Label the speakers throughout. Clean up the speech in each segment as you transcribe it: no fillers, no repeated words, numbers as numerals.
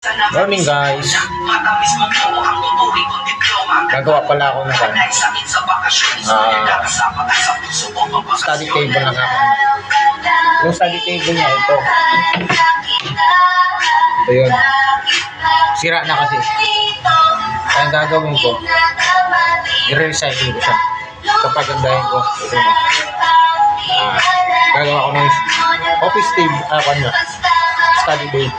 Speaker 1: Morning guys. Gagawa pala ako ng study table ng akin. Yung study table niya ito. Ito yun. Sira na kasi. Kaya ang gagawin ko, i-recycle ko siya. Kapagandahin ko. Ito na. Gagawa ko ng office table. Study table.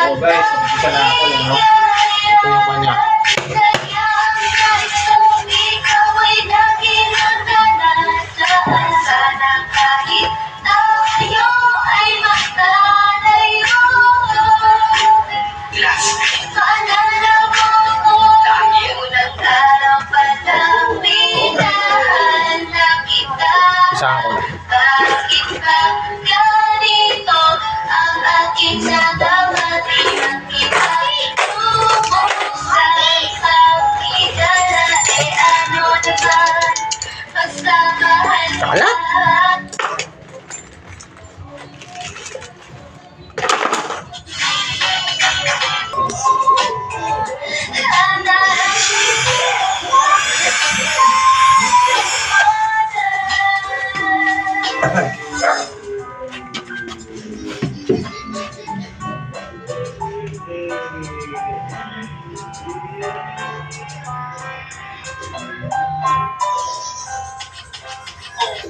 Speaker 1: Oh guys, umpisa na ako yun, no? Ito yung kanya. Isahan ko na. Kala?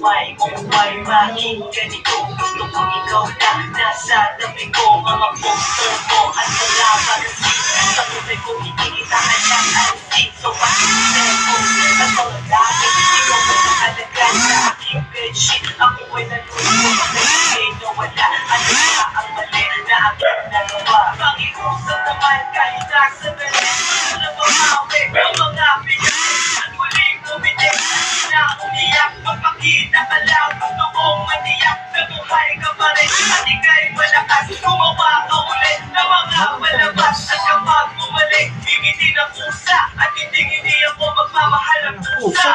Speaker 2: May makinggan ito. Gusto ko ikaw na nasa tabi ko. Mga poster mo at malaban sa kulay ko hindi kita kanyang alsin. So pakinggan mo at mga dami ikaw mo nakalagan sa aking bedsheet. Ako ay nalulunod kasi nawala. Ano ba ang mali na aking nagawa? Pakiusap naman kahit nasa galit. Ano ba mawi ang mga pinag muling umitik na umiyak. Magpakita ka lang, gusto kong maniyak. Nabuhay ka pa rin at ika'y malakas. Gumawa ka ulit na mga malabas. At kapag bumalik, bigiti ng pusa. At hindi ako magmamahal ng pusa.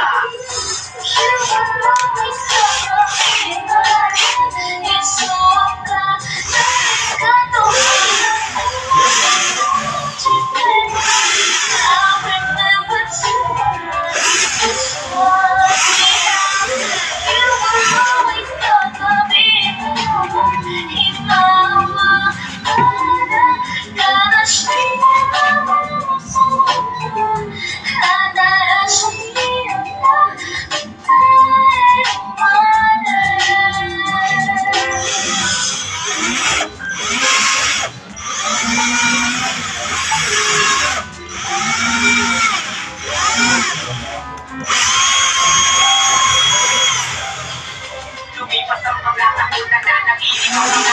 Speaker 2: Lumipas ang mga taon na nananginig.